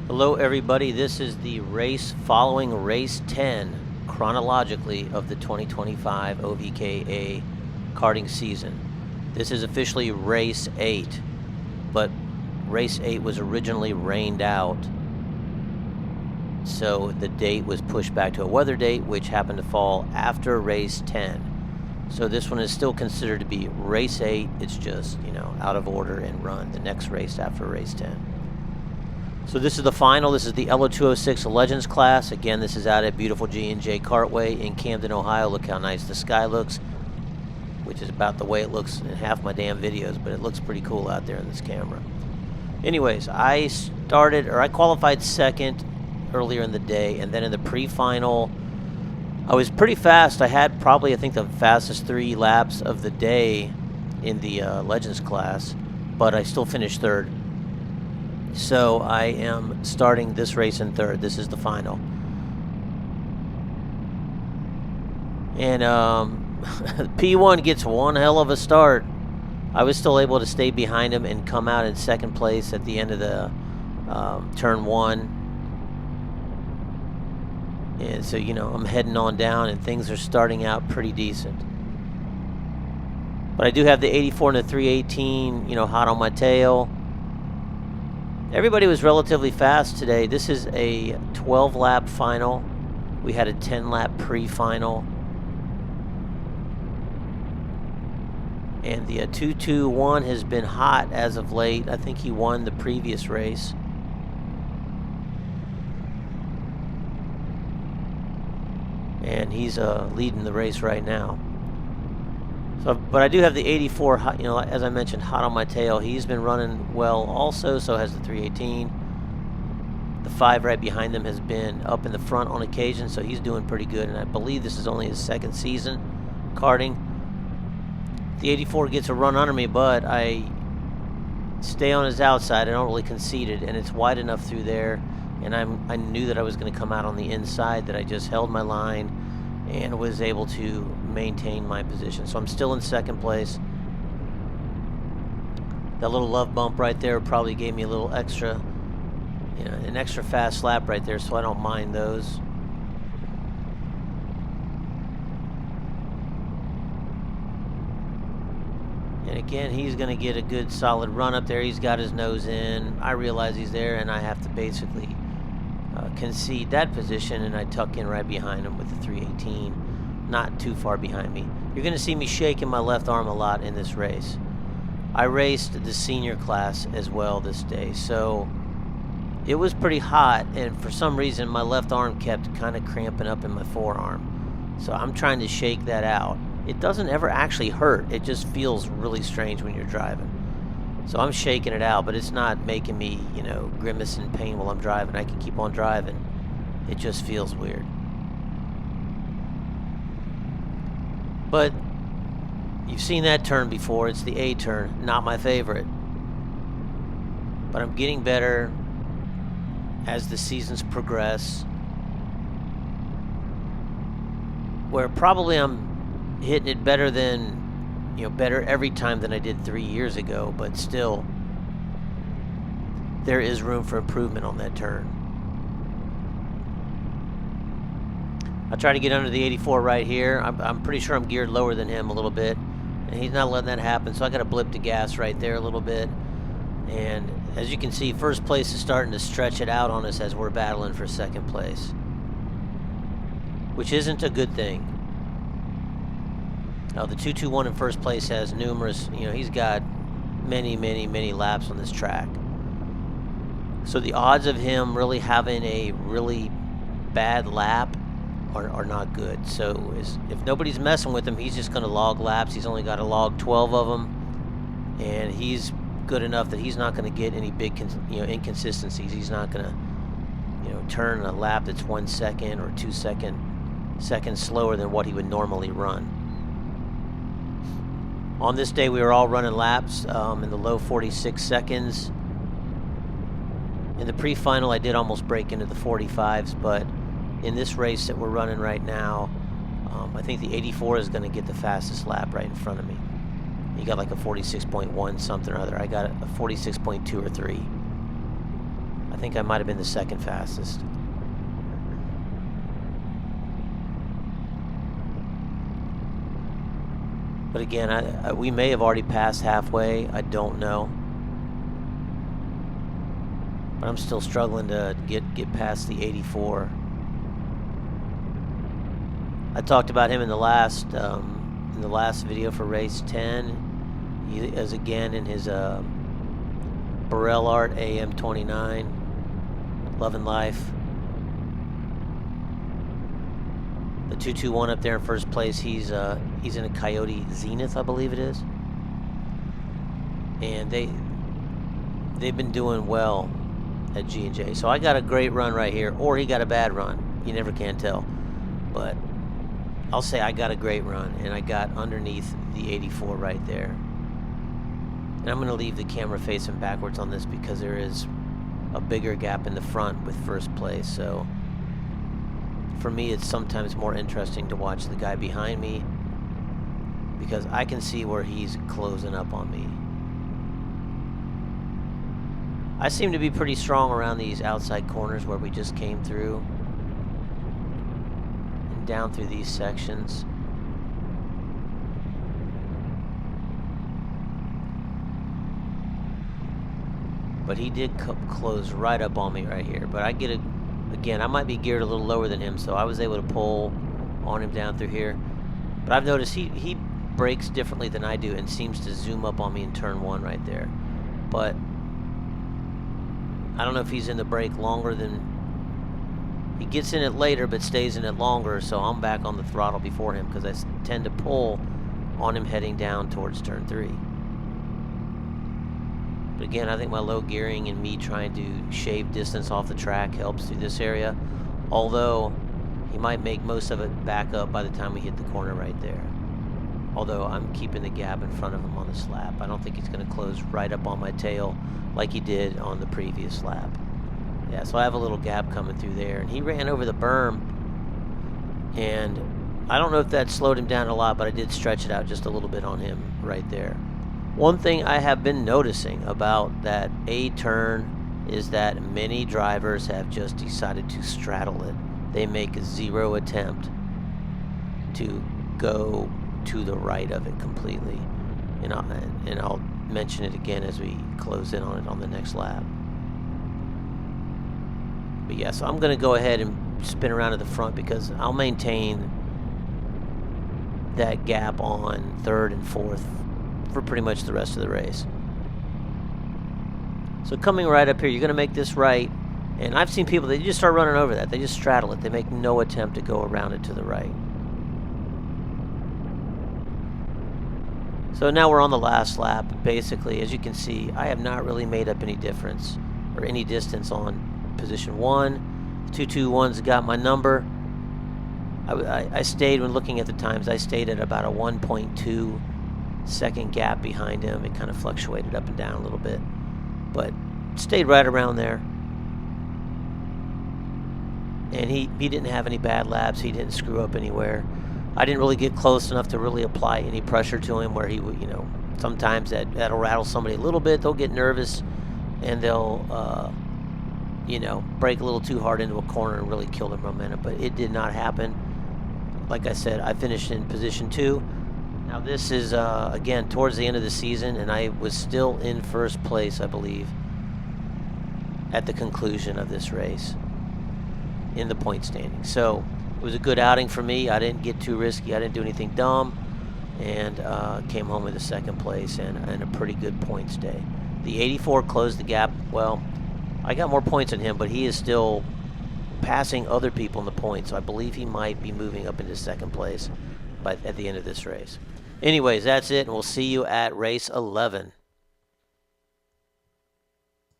Hello everybody, this is the race following race 10 chronologically of the 2025 OVKA karting season. This is officially race 8, but race 8 was originally rained out, so the date was pushed back to a weather date which happened to fall after race 10. So this one is still considered to be race 8, it's just, out of order and run the next race after race 10. So this is the final. This is the LO206 Legends class. Again, this is out at beautiful G&J Kartway in Camden, Ohio. Look how nice the sky looks, which is about the way it looks in half my damn videos, but it looks pretty cool out there in this camera. Anyways, I qualified second earlier in the day, and then in the pre-final, I was pretty fast. I had probably, I think, the fastest 3 laps of the day in the Legends class, but I still finished third. So I am starting this race in third. This is the final. And P1 gets one hell of a start. I was still able to stay behind him and come out in second place at the end of the turn 1. And so, I'm heading on down and things are starting out pretty decent. But I do have the 84 and the 318, hot on my tail. Everybody was relatively fast today. This is a 12-lap final. We had a 10-lap pre-final. And the 221 has been hot as of late. I think he won the previous race. And he's leading the race right now. So, but I do have the 84, as I mentioned, hot on my tail. He's been running well also, so has the 318. The 5 right behind them has been up in the front on occasion, so he's doing pretty good. And I believe this is only his second season karting. The 84 gets a run under me, but I stay on his outside. I don't really concede it, and it's wide enough through there. And I knew that I was going to come out on the inside, that I just held my line and was able to maintain my position. So I'm still in second place. That little love bump right there probably gave me a little extra, an extra fast lap right there, so I don't mind those. And again, he's going to get a good solid run up there. He's got his nose in. I realize he's there, and I have to basically concede that position, and I tuck in right behind him with the 318, not too far behind me. You're going to see me shaking my left arm a lot in this race. I raced the senior class as well this day, so it was pretty hot, and for some reason my left arm kept kind of cramping up in my forearm. So I'm trying to shake that out. It doesn't ever actually hurt. It just feels really strange when you're driving. So I'm shaking it out, but it's not making me, grimace in pain while I'm driving. I can keep on driving. It just feels weird. But you've seen that turn before. It's the A turn. Not my favorite. But I'm getting better as the seasons progress. Where probably I'm hitting it better than, better every time than I did 3 years ago, but still, there is room for improvement on that turn. I try to get under the 84 right here. I'm pretty sure I'm geared lower than him a little bit, and he's not letting that happen, so I got to blip the gas right there a little bit. And as you can see, first place is starting to stretch it out on us as we're battling for second place, which isn't a good thing. Now, the 221 in first place has numerous, he's got many, many, many laps on this track. So the odds of him really having a really bad lap are not good. So if nobody's messing with him, he's just going to log laps. He's only got to log 12 of them, and he's good enough that he's not going to get any big inconsistencies. He's not going to turn a lap that's 1 second or 2 seconds slower than what he would normally run. On this day, we were all running laps in the low 46 seconds. In the pre-final, I did almost break into the 45s, but in this race that we're running right now, I think the 84 is going to get the fastest lap right in front of me. He got like a 46.1 something or other. I got a 46.2 or 3. I think I might have been the second fastest. But again, we may have already passed halfway. I don't know. But I'm still struggling to get past the 84. I talked about him in the last video for race 10. He is again in his Burrell Art AM29, Love and Life. The 221 up there in first place. He's in a Coyote Zenith, I believe it is. And they've been doing well at G&J. So I got a great run right here, or he got a bad run. You never can tell. But I'll say I got a great run, and I got underneath the 84 right there. And I'm going to leave the camera facing backwards on this because there is a bigger gap in the front with first place. So for me, it's sometimes more interesting to watch the guy behind me because I can see where he's closing up on me. I seem to be pretty strong around these outside corners where we just came through and down through these sections. But he did close right up on me right here. But I get it again. I might be geared a little lower than him, so I was able to pull on him down through here. But I've noticed he brakes differently than I do and seems to zoom up on me in turn 1 right there. But I don't know if he's in the brake longer than... He gets in it later but stays in it longer, so I'm back on the throttle before him because I tend to pull on him heading down towards turn 3. But again, I think my low gearing and me trying to shave distance off the track helps through this area. Although, he might make most of it back up by the time we hit the corner right there. Although, I'm keeping the gap in front of him on the slap. I don't think he's going to close right up on my tail like he did on the previous lap. Yeah, so I have a little gap coming through there. And he ran over the berm. And I don't know if that slowed him down a lot, but I did stretch it out just a little bit on him right there. One thing I have been noticing about that A turn is that many drivers have just decided to straddle it. They make zero attempt to go to the right of it completely. And I'll mention it again as we close in on it on the next lap. But yeah, so I'm going to go ahead and spin around to the front because I'll maintain that gap on third and fourth for pretty much the rest of the race. So coming right up here, you're going to make this right, and I've seen people, they just start running over that. They just straddle it. They make no attempt to go around it to the right. So now we're on the last lap. Basically, as you can see, I have not really made up any difference or any distance on position 1. 221's got my number. I stayed, when looking at the times, I stayed at about a 1.2 second gap behind him. It kind of fluctuated up and down a little bit, but stayed right around there. And he didn't have any bad laps. He didn't screw up anywhere. I didn't really get close enough to really apply any pressure to him where he would, sometimes that'll rattle somebody a little bit. They'll get nervous and they'll, brake a little too hard into a corner and really kill their momentum. But it did not happen. Like I said, I finished in position 2. Now this is, again, towards the end of the season, and I was still in first place, I believe, at the conclusion of this race in the point standing. So it was a good outing for me. I didn't get too risky. I didn't do anything dumb, and came home with a second place and a pretty good points day. The 84 closed the gap. Well, I got more points than him, but he is still passing other people in the points, so I believe he might be moving up into second place at the end of this race. Anyways, that's it, and we'll see you at race 11.